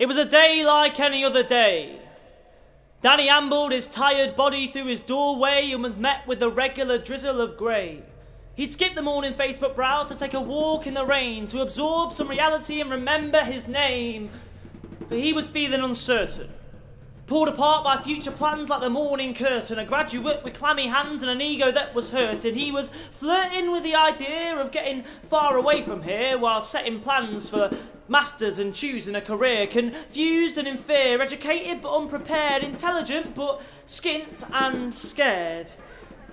It was a day like any other day. Danny ambled his tired body through his doorway and was met with the regular drizzle of grey. He'd skipped the morning Facebook browse to take a walk in the rain, to absorb some reality and remember his name. For he was feeling uncertain, pulled apart by future plans like the morning curtain, a graduate with clammy hands and an ego that was hurting. He was flirting with the idea of getting far away from here while setting plans for masters and choosing a career, confused and in fear, educated but unprepared, intelligent but skint and scared.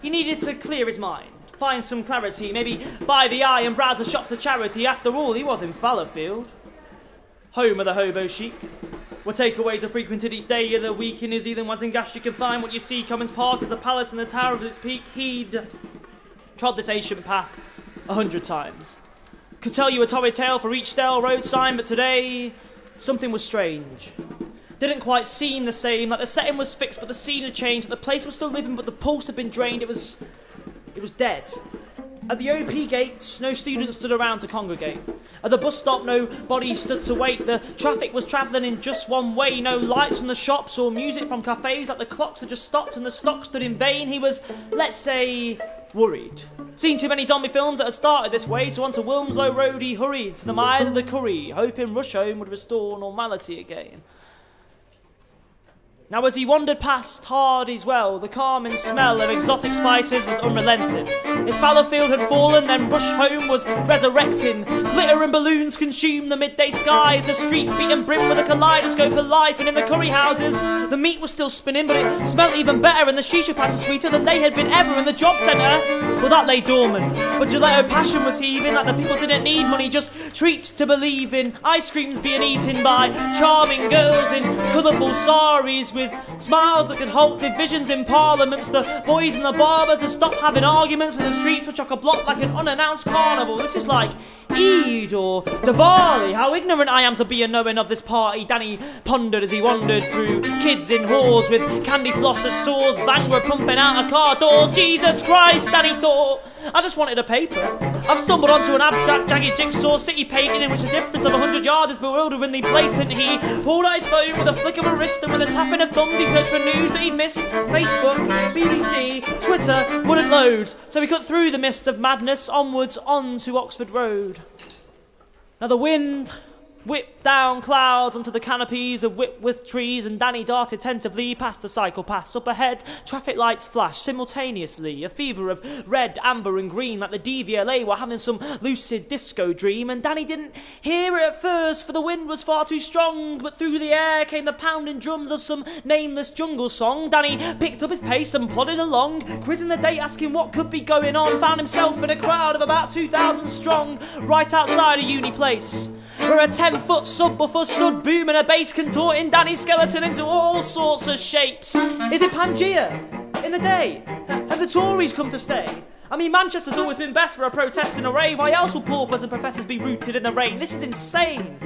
He needed to clear his mind, find some clarity, maybe buy the eye and browse the shops of charity. After all, he was in Fallowfield, home of the hobo chic, where takeaways are frequented each day of the week. In New Zealand, once in gas you can find what you see. Commons Park is the palace and the tower of its peak. He'd trod this ancient path 100 times. Could tell you a torrid tale for each stale road sign, but today, something was strange. Didn't quite seem the same, like the setting was fixed but the scene had changed, like the place was still living but the pulse had been drained. It was dead. At the OP gates, no students stood around to congregate. At the bus stop, nobody stood to wait. The traffic was travelling in just one way. No lights from the shops or music from cafes, like the clocks had just stopped and the stock stood in vain. He was, let's say, worried. Seen too many zombie films that had started this way, so onto Wilmslow Road he hurried to the mile of the curry, hoping rush home would restore normality again. Now as he wandered past Hardy's Well, the calming smell of exotic spices was unrelenting. If Fallowfield had fallen, then Rush Home was resurrecting. Glitter and balloons consumed the midday skies, the streets beaten brim with a kaleidoscope of life, and in the curry houses, the meat was still spinning, but it smelt even better, and the shisha pipes were sweeter than they had been ever, and the job centre, well that lay dormant. But gelato passion was heaving, like the people didn't need money, just treats to believe in. Ice creams being eaten by charming girls in colourful saris, with smiles that could halt divisions in parliaments. The boys and the barbers had stopped having arguments, and the streets were chock-a-block like an unannounced carnival. This is like Eid or Diwali. How ignorant I am to be a knowing of this party, Danny pondered as he wandered through kids in halls with candy floss as sores, Bangor pumping out of car doors. Jesus Christ, Danny thought, I just wanted a paper. I've stumbled onto an abstract, jagged jigsaw city painting in which the difference of 100 yards is bewilderingly blatant. He pulled out his phone with a flick of a wrist, and with a tapping of thumbs he searched for news that he'd missed. Facebook, BBC, Twitter wouldn't load, so he cut through the mist of madness onwards onto Oxford Road. Now the wind whipped down clouds onto the canopies of Whitworth trees, and Danny darted tentatively past the cycle paths. Up ahead, traffic lights flashed simultaneously, a fever of red, amber and green, like the DVLA were having some lucid disco dream, and Danny didn't hear it at first, for the wind was far too strong, but through the air came the pounding drums of some nameless jungle song. Danny picked up his pace and plodded along, quizzing the date, asking what could be going on, found himself in a crowd of about 2,000 strong, right outside a uni place, where a 10-foot subwoofer stood booming a bass, contorting Danny's skeleton into all sorts of shapes. Is it Pangea? In the day? Have the Tories come to stay? I mean, Manchester's always been best for a protest and a rave. Why else will paupers and professors be rooted in the rain? This is insane.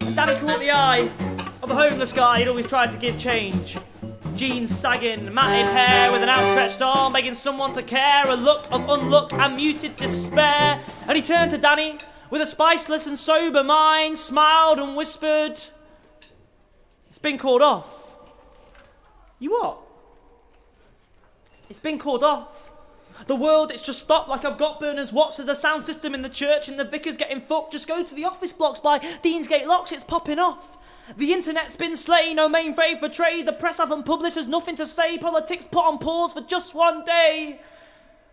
And Danny caught the eye of a homeless guy who'd always tried to give change. Jeans sagging, matted hair with an outstretched arm, begging someone to care, a look of unlook and muted despair. And he turned to Danny with a spiceless and sober mind, smiled and whispered, "It's been called off." "You what?" "It's been called off. The world, it's just stopped like I've got Berners watch. There's a sound system in the church and the vicar's getting fucked. Just go to the office blocks by Deansgate Locks, it's popping off. The internet's been slain, no mainframe for trade. The press haven't published, there's nothing to say. Politics put on pause for just one day.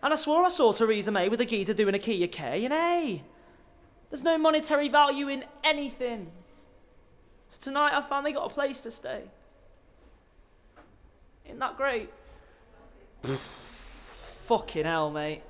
And I swore I saw Theresa May with a geezer doing a key of K, and hey, there's no monetary value in anything. So tonight I finally got a place to stay. Isn't that great?" Fucking hell, mate.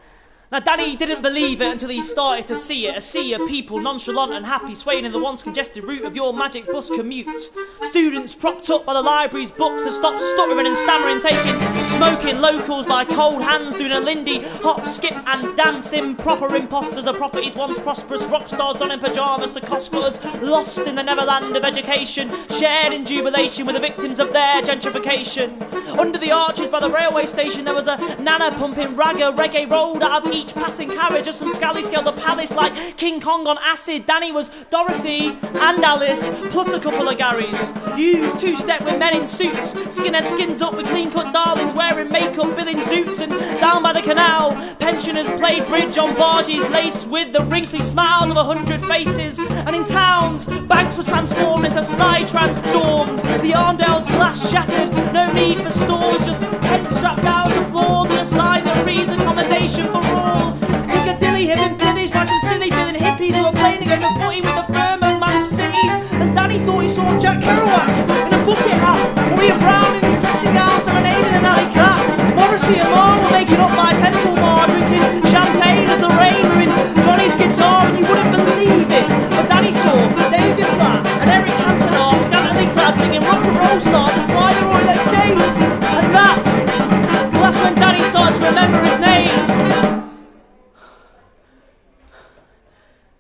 Now, Danny didn't believe it until he started to see it. A sea of people, nonchalant and happy, swaying in the once congested route of your magic bus commute. Students propped up by the library's books have stopped stuttering and stammering, taking smoking locals by cold hands, doing a Lindy hop, skip and dance. Improper imposters of properties, once prosperous rock stars donning pyjamas to cost cutters, lost in the neverland of education, shared in jubilation with the victims of their gentrification. Under the arches by the railway station there was a nana pumping ragga, reggae rolled out of each passing carriage as some scally scaled the palace like King Kong on acid. Danny was Dorothy and Alice, plus a couple of Garys. Used two-step with men in suits, skinhead skins up with clean-cut darlings wearing makeup, billing suits, and down by the canal, pensioners played bridge on barges laced with the wrinkly smiles of 100 faces. And in towns, banks were transformed into psytrance dorms. The Arndale's glass shattered, no need for stores, just tents strapped down to floors and a sign that reads accommodation for all. Piccadilly had been pillaged by some silly feeling hippies who were playing against the footy with the firm of Man City. And Danny thought he saw Jack Kerouac in a bucket hat, Maria Brown in his dressing gown serenading an alley cat. Morrissey and Marr were making up by Temple Bar, drinking champagne as the rain ruined Johnny's guitar, and you wouldn't believe it, but Danny saw David Blatt and Eric Cantona scantily clad singing rock and roll stars as by the Royal Exchange. And that's when Danny started to remember his name.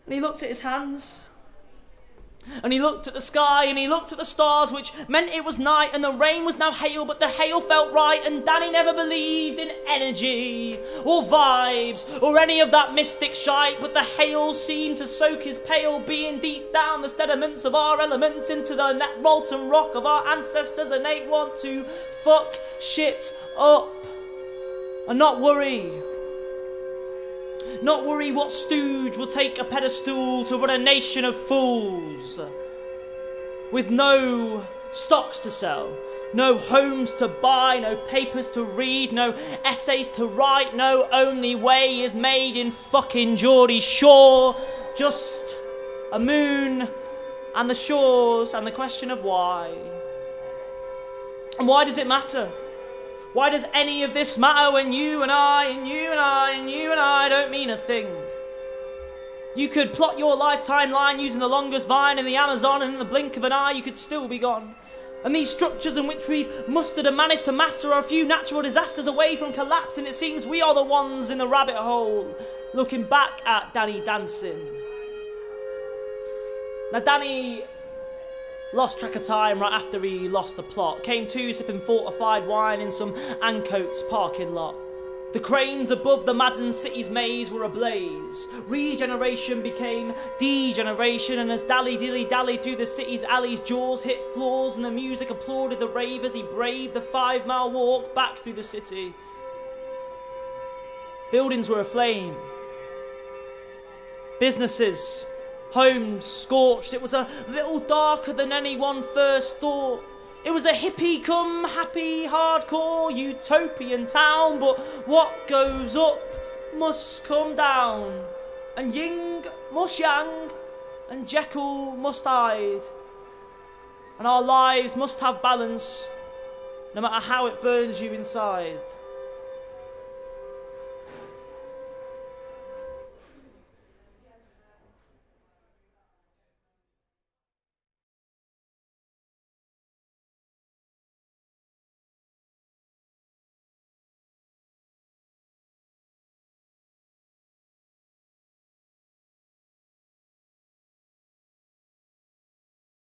And he looked at his hands, and he looked at the sky, and he looked at the stars, which meant it was night, and the rain was now hail, but the hail felt right. And Danny never believed in energy, or vibes, or any of that mystic shite, but the hail seemed to soak his pale being deep down the sediments of our elements into the molten rock of our ancestors' innate want to fuck shit up. And not worry what stooge will take a pedestal to run a nation of fools. With no stocks to sell, no homes to buy, no papers to read, no essays to write, no only way is made in fucking Geordie Shore. Just a moon and the shores and the question of why. And why does it matter? Why does any of this matter when you and I and you and I and you and I don't mean a thing? You could plot your life's timeline using the longest vine in the Amazon, and in the blink of an eye you could still be gone. And these structures in which we've mustered and managed to master are a few natural disasters away from collapse, and it seems we are the ones in the rabbit hole looking back at Danny dancing. Now Danny lost track of time right after he lost the plot. Came to sipping fortified wine in some Ancoats parking lot. The cranes above the maddened city's maze were ablaze. Regeneration became degeneration, and as dilly-dilly-dally through the city's alleys, jaws hit floors and the music applauded the rave as he braved the 5-mile walk back through the city. Buildings were aflame. Businesses, homes scorched. It was a little darker than anyone first thought. It was a hippie come happy hardcore utopian town, but what goes up must come down, and yin must yang, and Jekyll must hide, and our lives must have balance no matter how it burns you inside.